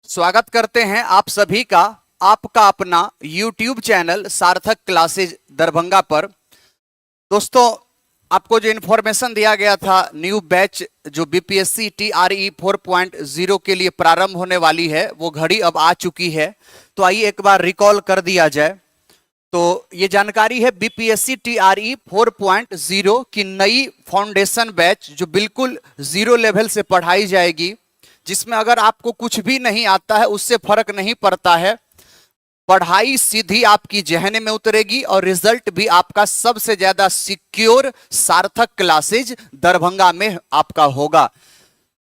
स्वागत करते हैं आप सभी का आपका अपना YouTube चैनल सार्थक क्लासेज दरभंगा पर। दोस्तों, आपको जो इन्फॉर्मेशन दिया गया था न्यू बैच जो बीपीएससी TRE 4.0 के लिए प्रारंभ होने वाली है, वो घड़ी अब आ चुकी है। तो आइए एक बार रिकॉल कर दिया जाए। तो ये जानकारी है बीपीएससी TRE 4.0 की नई फाउंडेशन बैच जो बिल्कुल जीरो लेवल से पढ़ाई जाएगी, जिसमें अगर आपको कुछ भी नहीं आता है उससे फर्क नहीं पड़ता है। पढ़ाई सीधी आपकी जहन में उतरेगी और रिजल्ट भी आपका सबसे ज्यादा सिक्योर सार्थक क्लासेज दरभंगा में आपका होगा।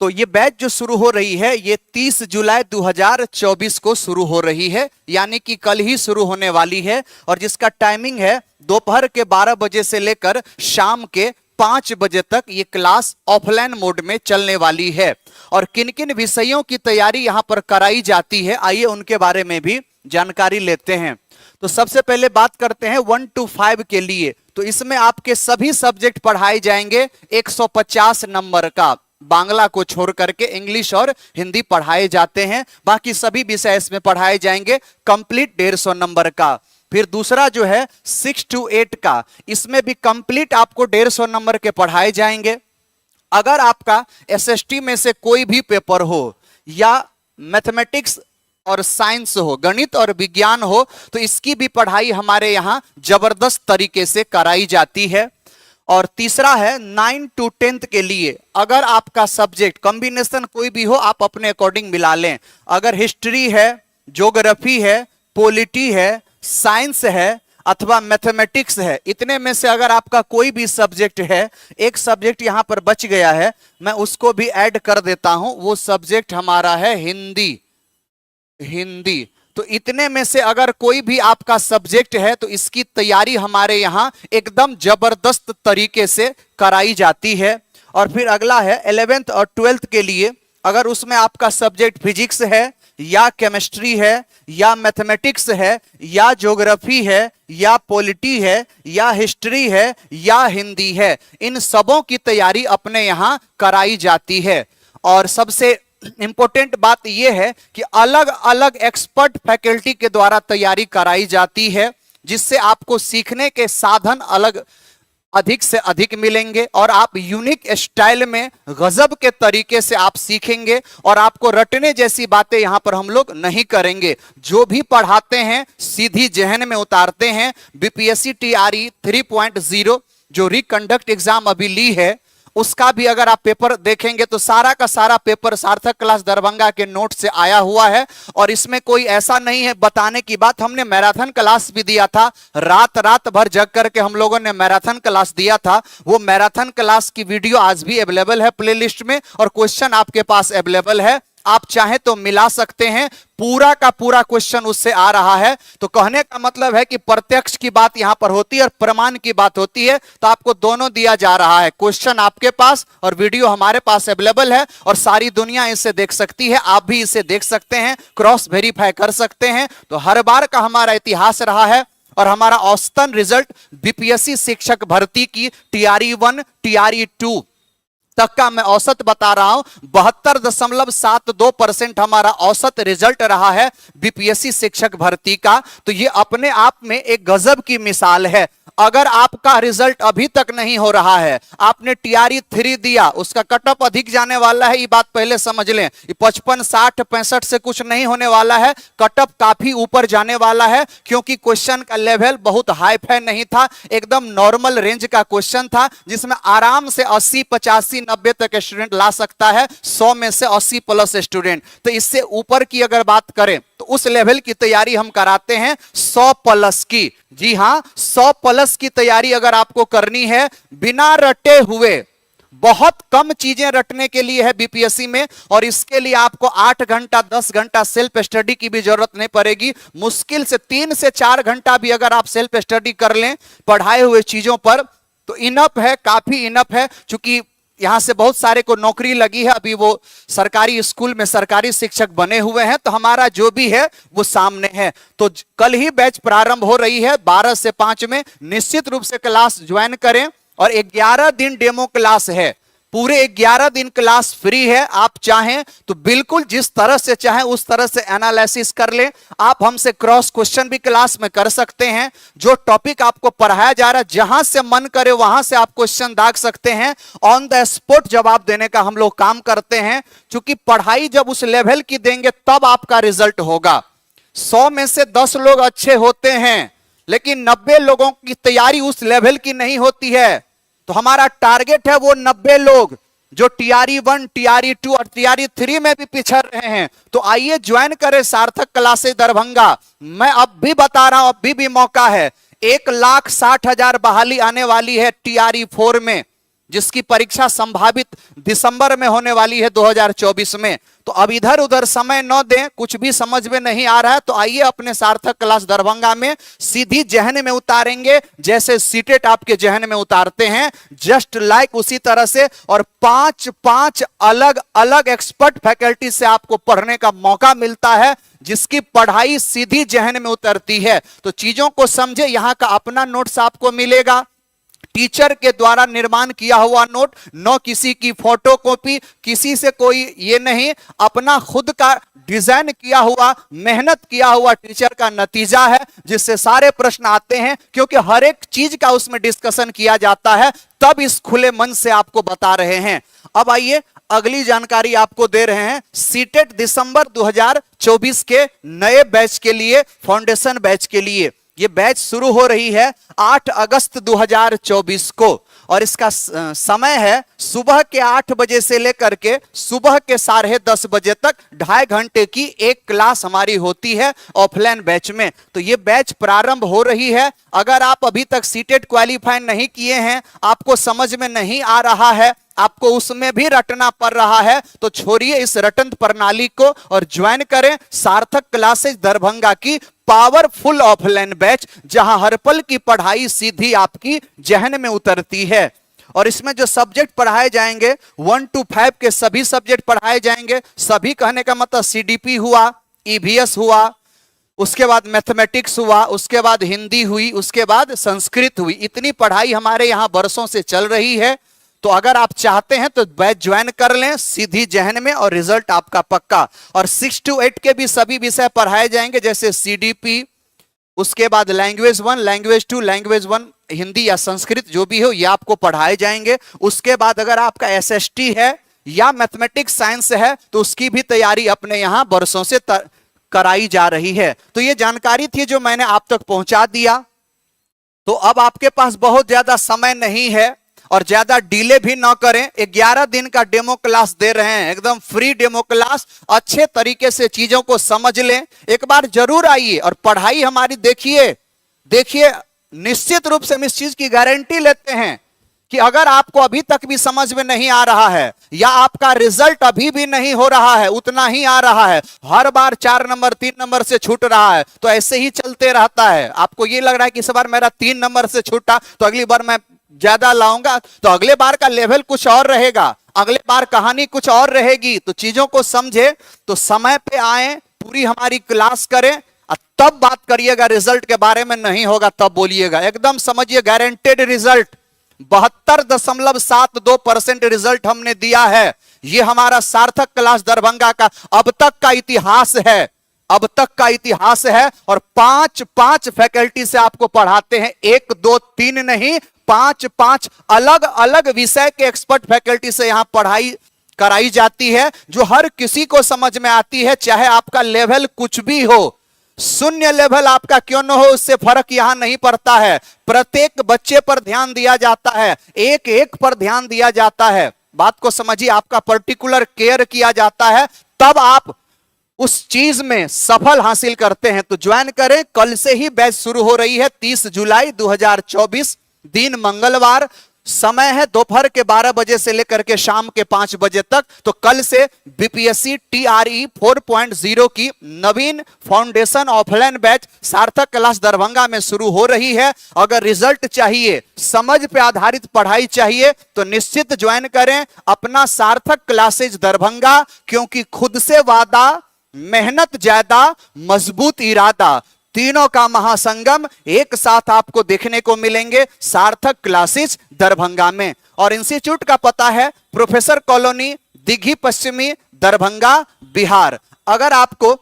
तो ये बैच जो शुरू हो रही है ये 30 जुलाई 2024 को शुरू हो रही है, यानी कि कल ही शुरू होने वाली है। और जिसका टाइमिंग है दोपहर के 12 बजे से लेकर शाम के 5 बजे तक ये क्लास ऑफलाइन मोड में चलने वाली है। और किन किन विषयों की तैयारी यहां पर कराई जाती है, आइए उनके बारे में भी जानकारी लेते हैं। तो सबसे पहले बात करते हैं 1 to 5 के लिए। तो इसमें आपके सभी सब्जेक्ट पढ़ाए जाएंगे 150 नंबर का। बांग्ला को छोड़ करके इंग्लिश और हिंदी पढ़ाए जाते हैं, बाकी सभी विषय इसमें पढ़ाए जाएंगे कंप्लीट 150 नंबर का। फिर दूसरा जो है 6 to 8 का, इसमें भी कंप्लीट आपको 150 नंबर के पढ़ाए जाएंगे। अगर आपका एसएसटी में से कोई भी पेपर हो या मैथमेटिक्स और साइंस हो, गणित और विज्ञान हो, तो इसकी भी पढ़ाई हमारे यहां जबरदस्त तरीके से कराई जाती है। और तीसरा है 9 to 10 के लिए, अगर आपका सब्जेक्ट कॉम्बिनेशन कोई भी हो आप अपने अकॉर्डिंग मिला लें। अगर हिस्ट्री है, ज्योग्राफी है, पॉलिटी है, साइंस है अथवा मैथमेटिक्स है, इतने में से अगर आपका कोई भी सब्जेक्ट है, एक सब्जेक्ट यहां पर बच गया है, मैं उसको भी ऐड कर देता हूं। वो सब्जेक्ट हमारा है हिंदी। तो इतने में से अगर कोई भी आपका सब्जेक्ट है तो इसकी तैयारी हमारे यहां एकदम जबरदस्त तरीके से कराई जाती है। और फिर अगला है 11th और 12th के लिए, अगर उसमें आपका सब्जेक्ट फिजिक्स है या केमिस्ट्री है या मैथमेटिक्स है या ज्योग्राफी है या पॉलिटी है या हिस्ट्री है या हिंदी है, इन सबों की तैयारी अपने यहां कराई जाती है। और सबसे इंपॉर्टेंट बात यह है कि अलग अलग एक्सपर्ट फैकल्टी के द्वारा तैयारी कराई जाती है, जिससे आपको सीखने के साधन अधिक से अधिक मिलेंगे और आप यूनिक स्टाइल में गजब के तरीके से आप सीखेंगे। और आपको रटने जैसी बातें यहां पर हम लोग नहीं करेंगे, जो भी पढ़ाते हैं सीधी जहन में उतारते हैं। बीपीएससी TRE 3.0 जो रिकंडक्ट एग्जाम अभी ली है, उसका भी अगर आप पेपर देखेंगे तो सारा का सारा पेपर सार्थक क्लास दरभंगा के नोट से आया हुआ है। और इसमें कोई ऐसा नहीं है बताने की बात, हमने मैराथन क्लास भी दिया था, रात भर जग करके हम लोगों ने मैराथन क्लास दिया था। वो मैराथन क्लास की वीडियो आज भी अवेलेबल है प्लेलिस्ट में, और क्वेश्चन आपके पास अवेलेबल है, आप चाहे तो मिला सकते हैं। पूरा का पूरा क्वेश्चन उससे आ रहा है। तो कहने का मतलब है कि प्रत्यक्ष की बात यहां पर होती है और प्रमाण की बात होती है। तो आपको दोनों दिया जा रहा है, क्वेश्चन आपके पास और वीडियो हमारे पास अवेलेबल है, और सारी दुनिया इसे देख सकती है, आप भी इसे देख सकते हैं, क्रॉस वेरीफाई कर सकते हैं। तो हर बार का हमारा इतिहास रहा है। और हमारा औसतन रिजल्ट बीपीएससी शिक्षक भर्ती की TRE 1 TRE 2 तक का मैं औसत बता रहा हूं, 72.72% हमारा औसत रिजल्ट रहा है बीपीएससी शिक्षक भर्ती का। तो ये अपने आप में एक गजब की मिसाल है। अगर आपका रिजल्ट अभी तक नहीं हो रहा है, आपने TRE 3 दिया, उसका कटअप अधिक जाने वाला है, ये बात पहले समझ लें। 55, 60, 65 से कुछ नहीं होने वाला है, कटअप काफी ऊपर जाने वाला है, क्योंकि क्वेश्चन का लेवल बहुत हाई फाई नहीं था, एकदम नॉर्मल रेंज का क्वेश्चन था, जिसमें आराम से 80, 85, 90 तक स्टूडेंट ला सकता है, 100 में से 80 प्लस स्टूडेंट। तो इससे ऊपर की अगर बात करें तो उस लेवल की तैयारी हम कराते हैं 100 प्लस की। जी हां, 100 प्लस की तैयारी अगर आपको करनी है बिना रटे हुए, बहुत कम चीजें रटने के लिए है बीपीएससी में, और इसके लिए आपको 8 घंटा 10 घंटा सेल्फ स्टडी की भी जरूरत नहीं पड़ेगी। मुश्किल से 3 से 4 घंटा भी अगर आप सेल्फ स्टडी कर लें पढ़ाए हुए चीजों पर तो इनफ है, काफी इनफ है। चूंकि यहां से बहुत सारे को नौकरी लगी है, अभी वो सरकारी स्कूल में सरकारी शिक्षक बने हुए हैं, तो हमारा जो भी है वो सामने है। तो कल ही बैच प्रारंभ हो रही है 12 से 5 में, निश्चित रूप से क्लास ज्वाइन करें। और 11 दिन डेमो क्लास है, पूरे 11 दिन क्लास फ्री है। आप चाहें तो बिल्कुल जिस तरह से चाहें उस तरह से एनालिसिस कर लें। आप हमसे क्रॉस क्वेश्चन भी क्लास में कर सकते हैं। जो टॉपिक आपको पढ़ाया जा रहा है, जहां से मन करे वहां से आप क्वेश्चन दाग सकते हैं। ऑन द स्पॉट जवाब देने का हम लोग काम करते हैं, क्योंकि पढ़ाई जब उस लेवल की देंगे तब आपका रिजल्ट होगा। 100 में से 10 लोग अच्छे होते हैं, लेकिन 90 लोगों की तैयारी उस लेवल की नहीं होती है। तो हमारा टारगेट है वो 90 लोग जो टीआरई 1, टीआरई 2 और टीआरई 3 में भी पिछड़ रहे हैं। तो आइए ज्वाइन करें सार्थक क्लासेज दरभंगा। मैं अब भी बता रहा हूं, अभी भी मौका है। 1,60,000 बहाली आने वाली है टीआरई 4 में, जिसकी परीक्षा संभावित दिसंबर में होने वाली है 2024 में। तो अब इधर उधर समय न दें, कुछ भी समझ में नहीं आ रहा है तो आइए अपने सार्थक क्लास दरभंगा में सीधी जहन में उतारेंगे, जैसे सीटेट आपके जहन में उतारते हैं, जस्ट लाइक उसी तरह से। और 5 अलग अलग एक्सपर्ट फैकल्टी से आपको पढ़ने का मौका मिलता है, जिसकी पढ़ाई सीधी जहन में उतरती है। तो चीजों को समझे। यहां का अपना नोट्स आपको मिलेगा, टीचर के द्वारा निर्माण किया हुआ नोट, न किसी की फोटोकॉपी, किसी से कोई ये नहीं, अपना खुद का डिजाइन किया हुआ, मेहनत किया हुआ टीचर का नतीजा है, जिससे सारे प्रश्न आते हैं। क्योंकि हर एक चीज का उसमें डिस्कशन किया जाता है, तब इस खुले मन से आपको बता रहे हैं। अब आइए अगली जानकारी आपको दे रहे हैं। सीटेट दिसंबर 2024 के नए बैच के लिए, फाउंडेशन बैच के लिए ये बैच शुरू हो रही है 8 अगस्त 2024 को, और इसका समय है सुबह के 8 बजे से लेकर के सुबह के 10:30 बजे तक। 2.5 घंटे की एक क्लास हमारी होती है ऑफलाइन बैच में। तो ये बैच प्रारंभ हो रही है। अगर आप अभी तक सीटेट क्वालिफाई नहीं किए हैं, आपको समझ में नहीं आ रहा है, आपको उसमें भी रटना पड़ रहा है, तो छोड़िए इस रटन प्रणाली को और ज्वाइन करें सार्थक क्लासेज दरभंगा की पावरफुल ऑफलाइन बैच, जहां हर पल की पढ़ाई सीधी आपकी जहन में उतरती है। और इसमें जो सब्जेक्ट पढ़ाए जाएंगे 1 to 5 के सभी सब्जेक्ट पढ़ाए जाएंगे। सभी कहने का मतलब सीडीपी हुआ, ईवीएस हुआ, उसके बाद मैथमेटिक्स हुआ, उसके बाद हिंदी हुई, उसके बाद संस्कृत हुई। इतनी पढ़ाई हमारे यहां वर्षों से चल रही है। तो अगर आप चाहते हैं तो बैच ज्वाइन कर लें सीधी जहन में, और रिजल्ट आपका पक्का। और 6 to 8 के भी सभी विषय पढ़ाए जाएंगे, जैसे सीडीपी, उसके बाद लैंग्वेज 1, लैंग्वेज 2, लैंग्वेज 1 हिंदी या संस्कृत जो भी हो, ये आपको पढ़ाए जाएंगे। उसके बाद अगर आपका एसएसटी है या मैथमेटिक्स साइंस है, तो उसकी भी तैयारी अपने यहां वर्षों से कराई जा रही है। तो ये जानकारी थी जो मैंने आप तक पहुंचा दिया। तो अब आपके पास बहुत ज्यादा समय नहीं है और ज्यादा डिले भी ना करें। 11 दिन का डेमो क्लास दे रहे हैं, एकदम फ्री डेमो क्लास। अच्छे तरीके से चीजों को समझ लें, एक बार जरूर आइए और पढ़ाई हमारी देखिए। निश्चित रूप से हम इस चीज की गारंटी लेते हैं कि अगर आपको अभी तक भी समझ में नहीं आ रहा है, या आपका रिजल्ट अभी भी नहीं हो रहा है, उतना ही आ रहा है, हर बार 4 नंबर 3 नंबर से छूट रहा है, तो ऐसे ही चलते रहता है, आपको ये लग रहा है कि इस बार मेरा 3 नंबर से छूटा तो अगली बार मैं ज्यादा लाऊंगा, तो अगले बार का लेवल कुछ और रहेगा, अगले बार कहानी कुछ और रहेगी। तो चीजों को समझे, तो समय पे आए, पूरी हमारी क्लास करें, तब बात करिएगा। रिजल्ट के बारे में नहीं होगा तब बोलिएगा। एकदम समझिए, गारंटेड रिजल्ट 72.72% रिजल्ट हमने दिया है। यह हमारा सार्थक क्लास दरभंगा का अब तक का इतिहास है, अब तक का इतिहास है। और 5 फैकल्टी से आपको पढ़ाते हैं, 1 2 3 नहीं, 5 अलग अलग विषय के एक्सपर्ट फैकल्टी से यहां पढ़ाई कराई जाती है, जो हर किसी को समझ में आती है, चाहे आपका लेवल कुछ भी हो। शून्य लेवल आपका क्यों न हो, उससे फर्क यहां नहीं पड़ता है। प्रत्येक बच्चे पर ध्यान दिया जाता है, एक एक पर ध्यान दिया जाता है। बात को समझिए, आपका पर्टिकुलर केयर किया जाता है, तब आप उस चीज में सफल हासिल करते हैं। तो ज्वाइन करें, कल से ही बैच शुरू हो रही है। 30 जुलाई 2024, दिन मंगलवार, समय है दोपहर के 12 बजे से लेकर के शाम के 5 बजे तक। तो कल से बीपीएससी टीआरई 4.0 की नवीन फाउंडेशन ऑफलाइन बैच सार्थक क्लास दरभंगा में शुरू हो रही है। अगर रिजल्ट चाहिए, समझ पे आधारित पढ़ाई चाहिए, तो निश्चित ज्वाइन करें अपना सार्थक क्लासेज दरभंगा, क्योंकि खुद से वादा, मेहनत ज्यादा, मजबूत इरादा, तीनों का महासंगम एक साथ आपको देखने को मिलेंगे सार्थक क्लासेज दरभंगा में। और इंस्टीट्यूट का पता है प्रोफेसर कॉलोनी, दिघी पश्चिमी, दरभंगा, बिहार। अगर आपको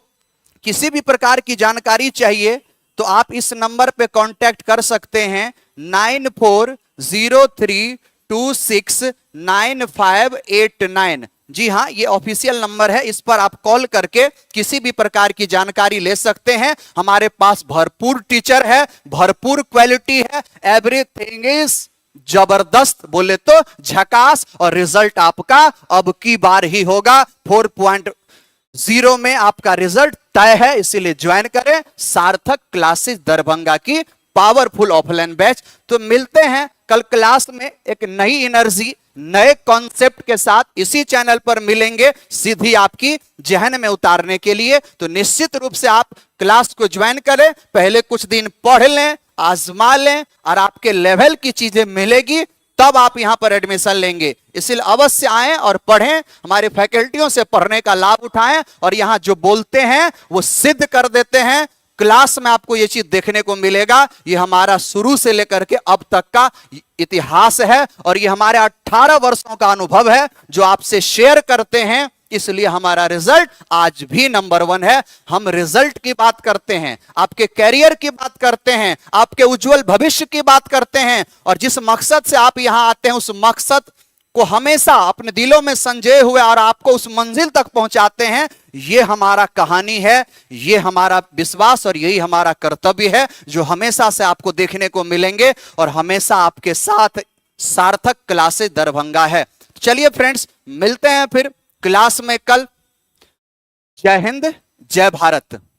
किसी भी प्रकार की जानकारी चाहिए तो आप इस नंबर पे कांटेक्ट कर सकते हैं 9403269589। जी हाँ, ये ऑफिशियल नंबर है, इस पर आप कॉल करके किसी भी प्रकार की जानकारी ले सकते हैं। हमारे पास भरपूर टीचर है, भरपूर क्वालिटी है, एवरीथिंग इज जबरदस्त, बोले तो झकास, और रिजल्ट आपका अब की बार ही होगा। 4.0 में आपका रिजल्ट तय है, इसीलिए ज्वाइन करें सार्थक क्लासेस दरभंगा की पावरफुल ऑफलाइन बैच। तो मिलते हैं कल क्लास में एक नई एनर्जी, नए कॉन्सेप्ट के साथ इसी चैनल पर मिलेंगे, सीधी आपकी जहन में उतारने के लिए। तो निश्चित रूप से आप क्लास को ज्वाइन करें, पहले कुछ दिन पढ़ लें, आजमा लें, और आपके लेवल की चीजें मिलेगी, तब आप यहां पर एडमिशन लेंगे। इसलिए अवश्य आएं और पढ़ें, हमारे फैकल्टियों से पढ़ने का लाभ उठाएं, और यहां जो बोलते हैं वो सिद्ध कर देते हैं। क्लास में आपको ये चीज देखने को मिलेगा। ये हमारा शुरू से लेकर के अब तक का इतिहास है, और ये हमारे 18 वर्षों का अनुभव है जो आपसे शेयर करते हैं। इसलिए हमारा रिजल्ट आज भी नंबर 1 है। हम रिजल्ट की बात करते हैं, आपके कैरियर की बात करते हैं, आपके उज्जवल भविष्य की बात करते हैं, और जिस मकसद से आप यहां आते हैं उस मकसद को हमेशा अपने दिलों में संजोए हुए और आपको उस मंजिल तक पहुंचाते हैं। ये हमारा कहानी है, ये हमारा विश्वास और यही हमारा कर्तव्य है, जो हमेशा से आपको देखने को मिलेंगे, और हमेशा आपके साथ सार्थक क्लासेस दरभंगा है। चलिए फ्रेंड्स, मिलते हैं फिर क्लास में कल। जय हिंद, जय भारत।